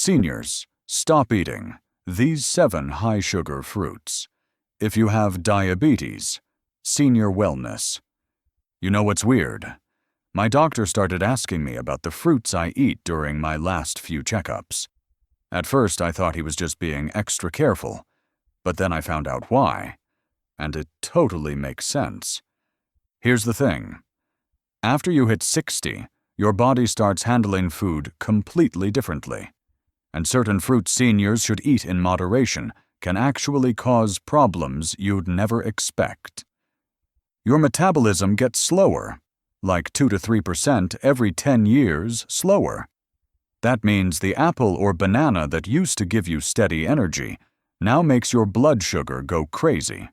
Seniors, stop eating these 7 high-sugar fruits. If you have diabetes, senior wellness. You know what's weird? My doctor started asking me about the fruits I eat during my last few checkups. At first, I thought he was just being extra careful, but then I found out why, and it totally makes sense. Here's the thing. After you hit 60, your body starts handling food completely differently, and certain fruits seniors should eat in moderation can actually cause problems you'd never expect. Your metabolism gets slower, like 2 to 3% every 10 years slower. That means the apple or banana that used to give you steady energy now makes your blood sugar go crazy.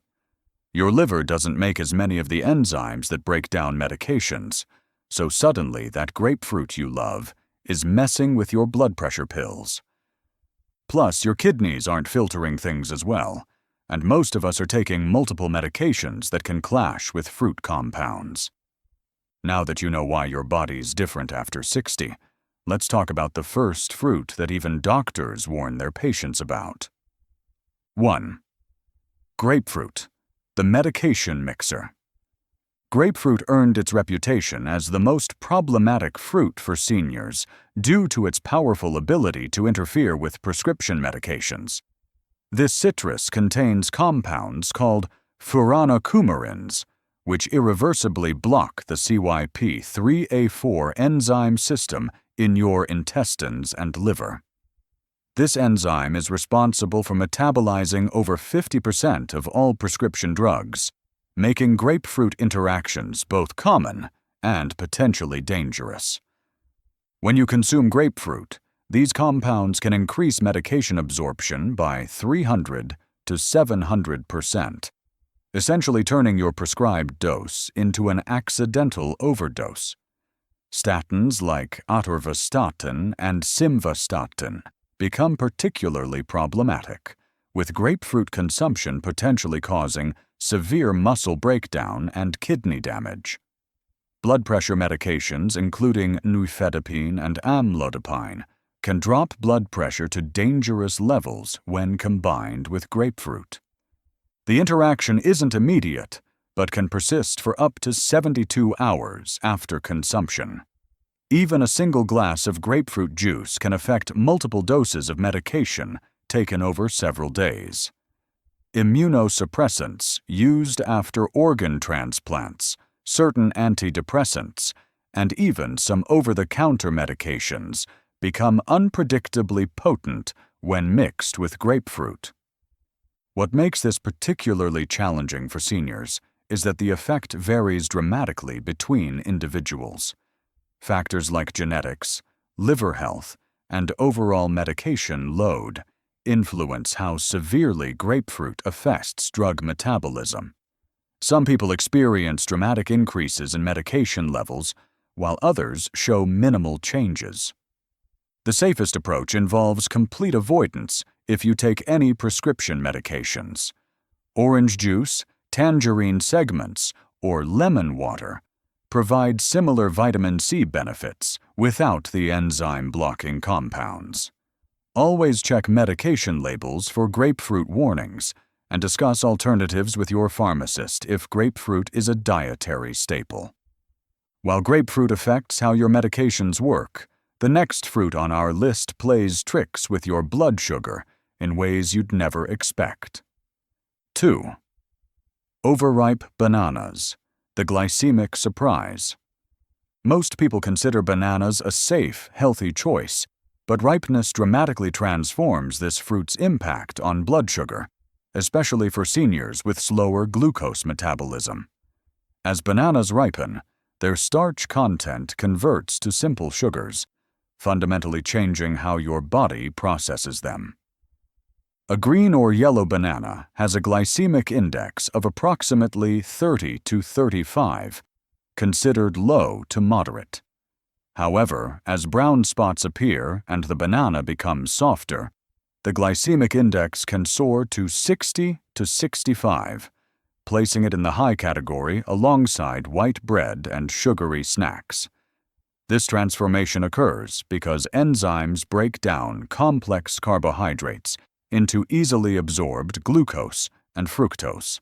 Your liver doesn't make as many of the enzymes that break down medications, so suddenly that grapefruit you love is messing with your blood pressure pills. Plus, your kidneys aren't filtering things as well, and most of us are taking multiple medications that can clash with fruit compounds. Now that you know why your body's different after 60, let's talk about the first fruit that even doctors warn their patients about. 1. Grapefruit, the medication mixer. Grapefruit earned its reputation as the most problematic fruit for seniors due to its powerful ability to interfere with prescription medications. This citrus contains compounds called furanocoumarins, which irreversibly block the CYP3A4 enzyme system in your intestines and liver. This enzyme is responsible for metabolizing over 50% of all prescription drugs, making grapefruit interactions both common and potentially dangerous. When you consume grapefruit, these compounds can increase medication absorption by 300 to 700%, essentially turning your prescribed dose into an accidental overdose. Statins like atorvastatin and simvastatin become particularly problematic, with grapefruit consumption potentially causing severe muscle breakdown and kidney damage. Blood pressure medications, including nifedipine and amlodipine, can drop blood pressure to dangerous levels when combined with grapefruit. The interaction isn't immediate, but can persist for up to 72 hours after consumption. Even a single glass of grapefruit juice can affect multiple doses of medication taken over several days. Immunosuppressants used after organ transplants, certain antidepressants, and even some over-the-counter medications become unpredictably potent when mixed with grapefruit. What makes this particularly challenging for seniors is that the effect varies dramatically between individuals. Factors like genetics, liver health, and overall medication load influence how severely grapefruit affects drug metabolism. Some people experience dramatic increases in medication levels, while others show minimal changes. The safest approach involves complete avoidance if you take any prescription medications. Orange juice, tangerine segments, or lemon water provide similar vitamin C benefits without the enzyme-blocking compounds. Always check medication labels for grapefruit warnings and discuss alternatives with your pharmacist if grapefruit is a dietary staple. While grapefruit affects how your medications work, the next fruit on our list plays tricks with your blood sugar in ways you'd never expect. 2. Overripe bananas, the glycemic surprise. Most people consider bananas a safe, healthy choice, but ripeness dramatically transforms this fruit's impact on blood sugar, especially for seniors with slower glucose metabolism. As bananas ripen, their starch content converts to simple sugars, fundamentally changing how your body processes them. A green or yellow banana has a glycemic index of approximately 30 to 35, considered low to moderate. However, as brown spots appear and the banana becomes softer, the glycemic index can soar to 60 to 65, placing it in the high category alongside white bread and sugary snacks. This transformation occurs because enzymes break down complex carbohydrates into easily absorbed glucose and fructose.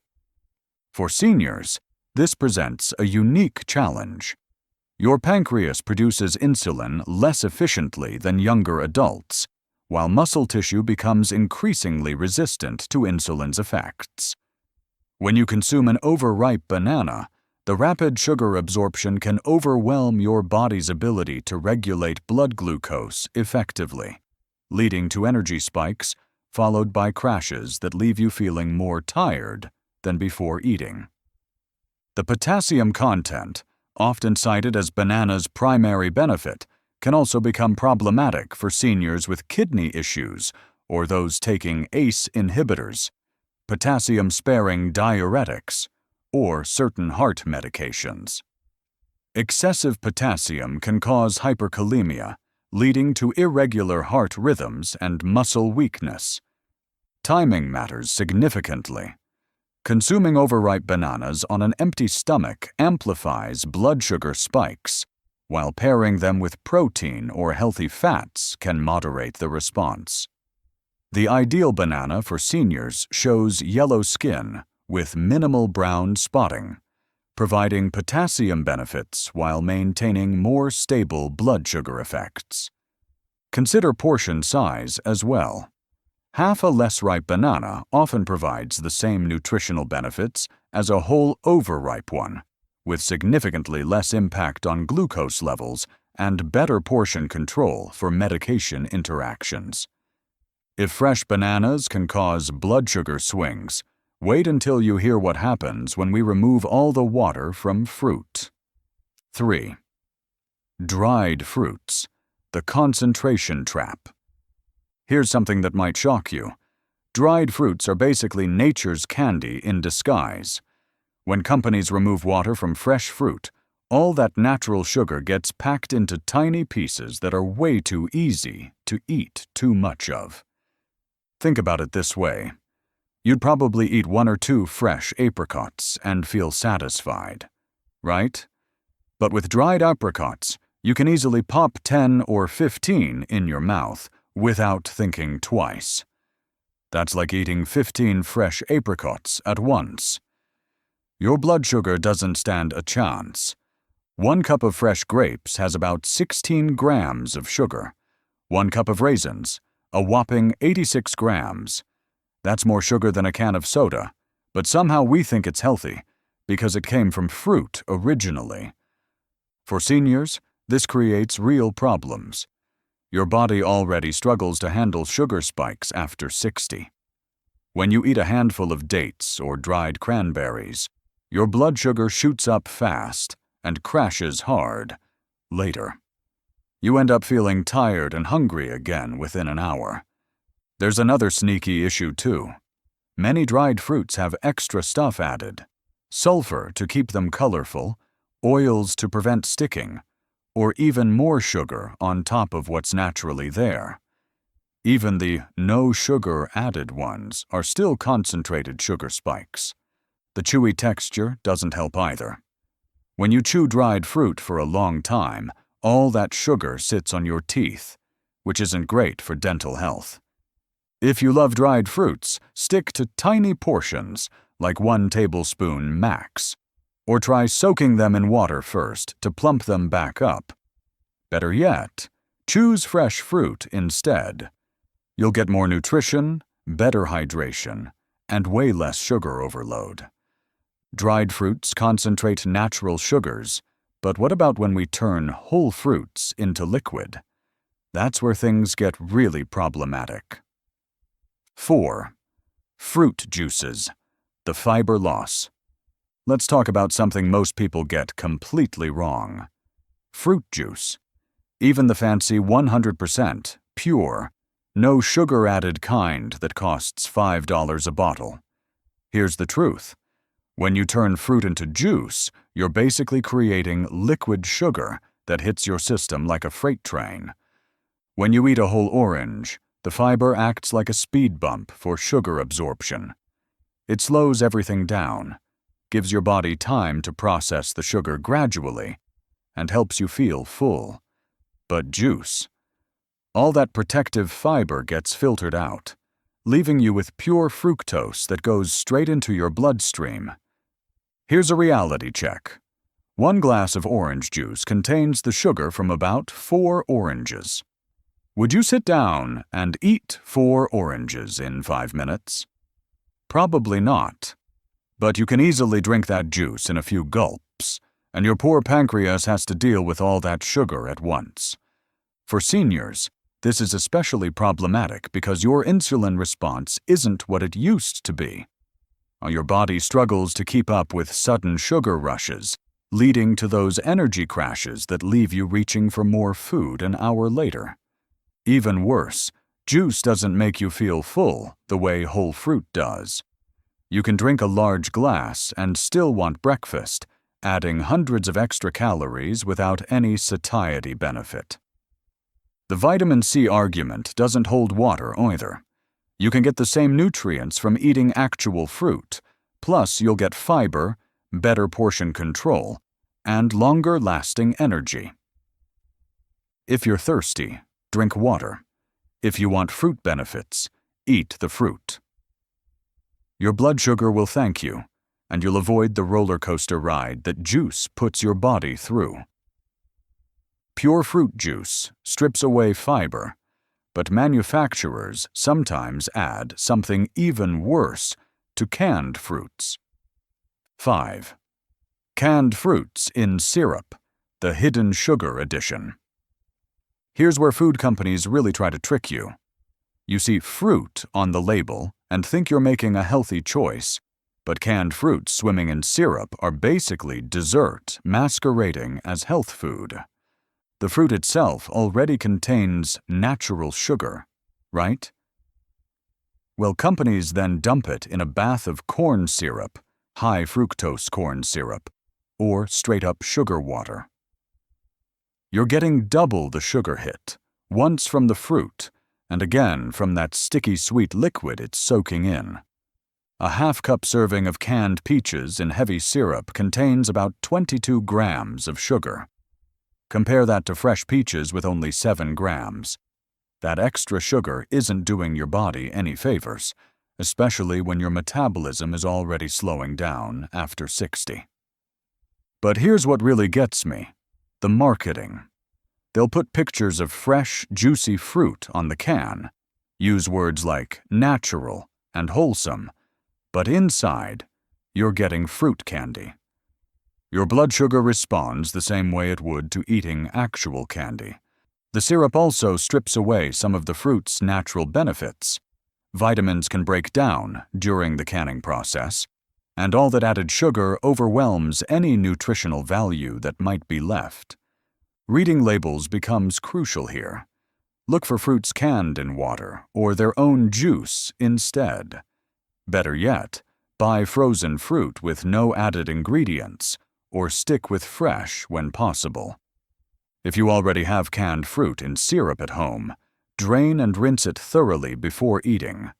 For seniors, this presents a unique challenge. Your pancreas produces insulin less efficiently than younger adults, while muscle tissue becomes increasingly resistant to insulin's effects. When you consume an overripe banana, the rapid sugar absorption can overwhelm your body's ability to regulate blood glucose effectively, leading to energy spikes followed by crashes that leave you feeling more tired than before eating. The potassium content, often cited as banana's primary benefit, can also become problematic for seniors with kidney issues or those taking ACE inhibitors, potassium-sparing diuretics, or certain heart medications. Excessive potassium can cause hyperkalemia, leading to irregular heart rhythms and muscle weakness. Timing matters significantly. Consuming overripe bananas on an empty stomach amplifies blood sugar spikes, while pairing them with protein or healthy fats can moderate the response. The ideal banana for seniors shows yellow skin with minimal brown spotting, providing potassium benefits while maintaining more stable blood sugar effects. Consider portion size as well. Half a less ripe banana often provides the same nutritional benefits as a whole overripe one, with significantly less impact on glucose levels and better portion control for medication interactions. If fresh bananas can cause blood sugar swings, wait until you hear what happens when we remove all the water from fruit. 3. Dried fruits, the concentration trap. Here's something that might shock you. Dried fruits are basically nature's candy in disguise. When companies remove water from fresh fruit, all that natural sugar gets packed into tiny pieces that are way too easy to eat too much of. Think about it this way. You'd probably eat 1 or 2 fresh apricots and feel satisfied, right? But with dried apricots, you can easily pop 10 or 15 in your mouth without thinking twice. That's like eating 15 fresh apricots at once. Your blood sugar doesn't stand a chance. 1 cup of fresh grapes has about 16 grams of sugar. 1 cup of raisins, a whopping 86 grams. That's more sugar than a can of soda, but somehow we think it's healthy because it came from fruit originally. For seniors, this creates real problems. Your body already struggles to handle sugar spikes after 60. When you eat a handful of dates or dried cranberries, your blood sugar shoots up fast and crashes hard later. You end up feeling tired and hungry again within an hour. There's another sneaky issue too. Many dried fruits have extra stuff added: sulfur to keep them colorful, oils to prevent sticking, or even more sugar on top of what's naturally there. Even the no sugar added ones are still concentrated sugar spikes. The chewy texture doesn't help either. When you chew dried fruit for a long time, all that sugar sits on your teeth, which isn't great for dental health. If you love dried fruits, stick to tiny portions, like 1 tablespoon max, or try soaking them in water first to plump them back up. Better yet, choose fresh fruit instead. You'll get more nutrition, better hydration, and way less sugar overload. Dried fruits concentrate natural sugars, but what about when we turn whole fruits into liquid? That's where things get really problematic. 4. Fruit juices, the fiber loss. Let's talk about something most people get completely wrong. Fruit juice. Even the fancy 100% pure, no sugar added kind that costs $5 a bottle. Here's the truth. When you turn fruit into juice, you're basically creating liquid sugar that hits your system like a freight train. When you eat a whole orange, the fiber acts like a speed bump for sugar absorption. It slows everything down, gives your body time to process the sugar gradually, and helps you feel full. But juice, all that protective fiber gets filtered out, leaving you with pure fructose that goes straight into your bloodstream. Here's a reality check. 1 glass of orange juice contains the sugar from about 4 oranges. Would you sit down and eat 4 oranges in 5 minutes? Probably not. But you can easily drink that juice in a few gulps, and your poor pancreas has to deal with all that sugar at once. For seniors, this is especially problematic because your insulin response isn't what it used to be. Your body struggles to keep up with sudden sugar rushes, leading to those energy crashes that leave you reaching for more food an hour later. Even worse, juice doesn't make you feel full the way whole fruit does. You can drink a large glass and still want breakfast, adding hundreds of extra calories without any satiety benefit. The vitamin C argument doesn't hold water either. You can get the same nutrients from eating actual fruit, plus you'll get fiber, better portion control, and longer-lasting energy. If you're thirsty, drink water. If you want fruit benefits, eat the fruit. Your blood sugar will thank you, and you'll avoid the roller coaster ride that juice puts your body through. Pure fruit juice strips away fiber, but manufacturers sometimes add something even worse to canned fruits. 5. Canned fruits in syrup, the hidden sugar edition. Here's where food companies really try to trick you. You see fruit on the label and think you're making a healthy choice, but canned fruits swimming in syrup are basically dessert masquerading as health food. The fruit itself already contains natural sugar, right? Well, companies then dump it in a bath of corn syrup, high fructose corn syrup, or straight-up sugar water. You're getting double the sugar hit, once from the fruit, and again from that sticky sweet liquid it's soaking in. A half-cup serving of canned peaches in heavy syrup contains about 22 grams of sugar. Compare that to fresh peaches with only 7 grams. That extra sugar isn't doing your body any favors, especially when your metabolism is already slowing down after 60. But here's what really gets me: the marketing. They'll put pictures of fresh, juicy fruit on the can, use words like natural and wholesome, but inside, you're getting fruit candy. Your blood sugar responds the same way it would to eating actual candy. The syrup also strips away some of the fruit's natural benefits. Vitamins can break down during the canning process, and all that added sugar overwhelms any nutritional value that might be left. Reading labels becomes crucial here. Look for fruits canned in water or their own juice instead. Better yet, buy frozen fruit with no added ingredients, or stick with fresh when possible. If you already have canned fruit in syrup at home, drain and rinse it thoroughly before eating.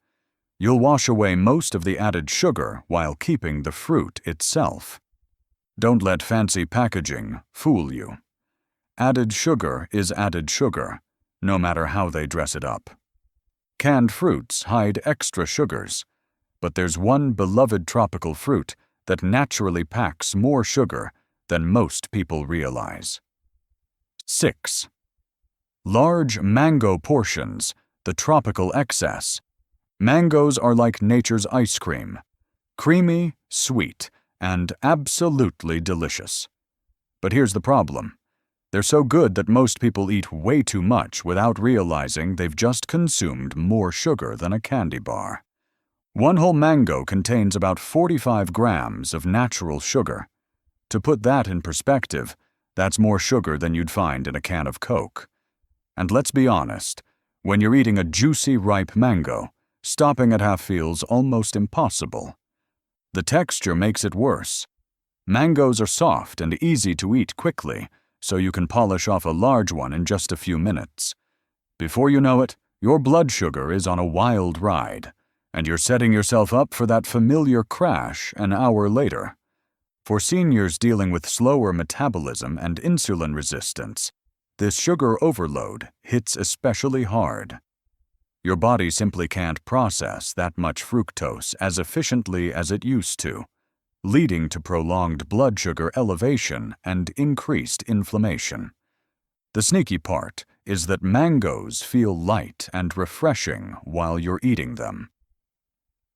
You'll wash away most of the added sugar while keeping the fruit itself. Don't let fancy packaging fool you. Added sugar is added sugar, no matter how they dress it up. Canned fruits hide extra sugars, but there's one beloved tropical fruit that naturally packs more sugar than most people realize. 6. Large mango portions, the tropical excess. Mangoes are like nature's ice cream, creamy, sweet, and absolutely delicious. But here's the problem. They're so good that most people eat way too much without realizing they've just consumed more sugar than a candy bar. One whole mango contains about 45 grams of natural sugar. To put that in perspective, that's more sugar than you'd find in a can of Coke. And let's be honest, when you're eating a juicy, ripe mango, stopping at half feels almost impossible. The texture makes it worse. Mangoes are soft and easy to eat quickly, so you can polish off a large one in just a few minutes. Before you know it, your blood sugar is on a wild ride, and you're setting yourself up for that familiar crash an hour later. For seniors dealing with slower metabolism and insulin resistance, this sugar overload hits especially hard. Your body simply can't process that much fructose as efficiently as it used to, leading to prolonged blood sugar elevation and increased inflammation. The sneaky part is that mangoes feel light and refreshing while you're eating them.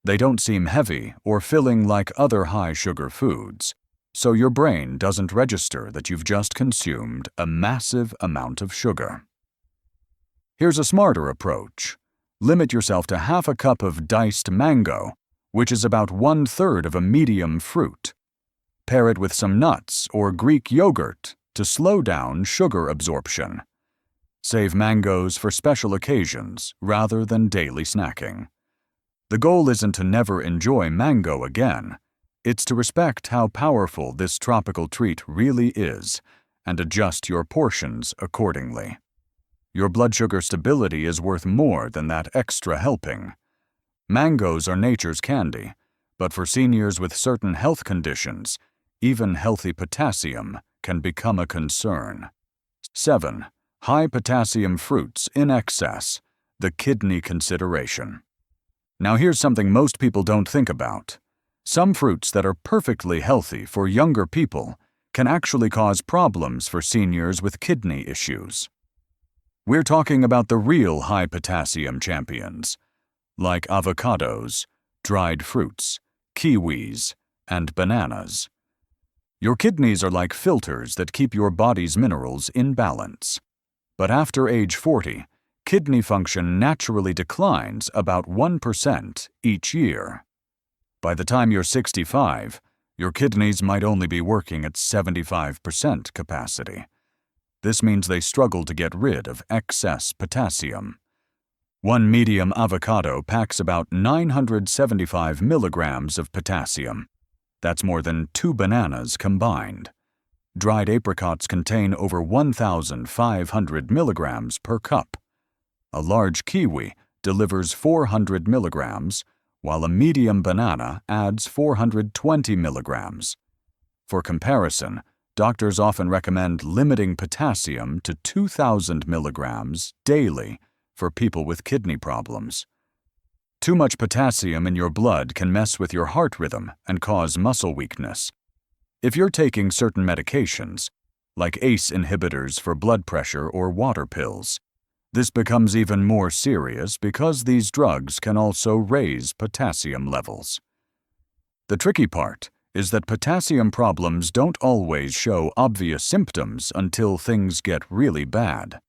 They don't seem heavy or filling like other high-sugar foods, so your brain doesn't register that you've just consumed a massive amount of sugar. Here's a smarter approach. Limit yourself to half a cup of diced mango, which is about 1/3 of a medium fruit. Pair it with some nuts or Greek yogurt to slow down sugar absorption. Save mangoes for special occasions rather than daily snacking. The goal isn't to never enjoy mango again. It's to respect how powerful this tropical treat really is and adjust your portions accordingly. Your blood sugar stability is worth more than that extra helping. Mangoes are nature's candy, but for seniors with certain health conditions, even healthy potassium can become a concern. 7. High potassium fruits in excess, the kidney consideration. Now here's something most people don't think about. Some fruits that are perfectly healthy for younger people can actually cause problems for seniors with kidney issues. We're talking about the real high potassium champions, like avocados, dried fruits, kiwis, and bananas. Your kidneys are like filters that keep your body's minerals in balance. But after age 40, kidney function naturally declines about 1% each year. By the time you're 65, your kidneys might only be working at 75% capacity. This means they struggle to get rid of excess potassium. One medium avocado packs about 975 milligrams of potassium. That's more than 2 bananas combined. Dried apricots contain over 1,500 milligrams per cup. A large kiwi delivers 400 milligrams, while a medium banana adds 420 milligrams. For comparison, doctors often recommend limiting potassium to 2,000 milligrams daily for people with kidney problems. Too much potassium in your blood can mess with your heart rhythm and cause muscle weakness. If you're taking certain medications, like ACE inhibitors for blood pressure or water pills, this becomes even more serious because these drugs can also raise potassium levels. The tricky part is that potassium problems don't always show obvious symptoms until things get really bad.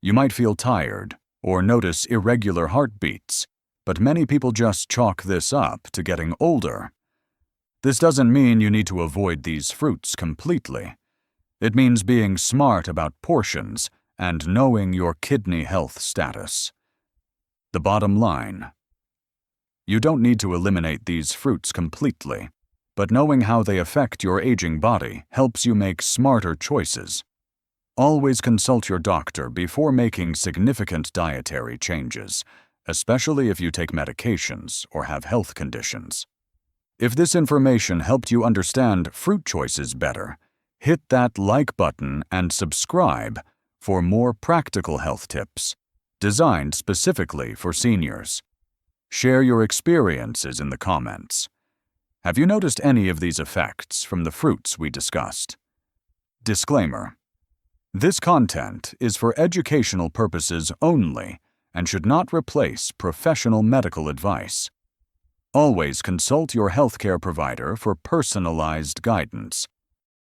You might feel tired or notice irregular heartbeats, but many people just chalk this up to getting older. This doesn't mean you need to avoid these fruits completely. It means being smart about portions and knowing your kidney health status. The bottom line: you don't need to eliminate these fruits completely, but knowing how they affect your aging body helps you make smarter choices. Always consult your doctor before making significant dietary changes, especially if you take medications or have health conditions. If this information helped you understand fruit choices better, hit that like button and subscribe for more practical health tips designed specifically for seniors. Share your experiences in the comments. Have you noticed any of these effects from the fruits we discussed? Disclaimer: this content is for educational purposes only and should not replace professional medical advice. Always consult your healthcare provider for personalized guidance.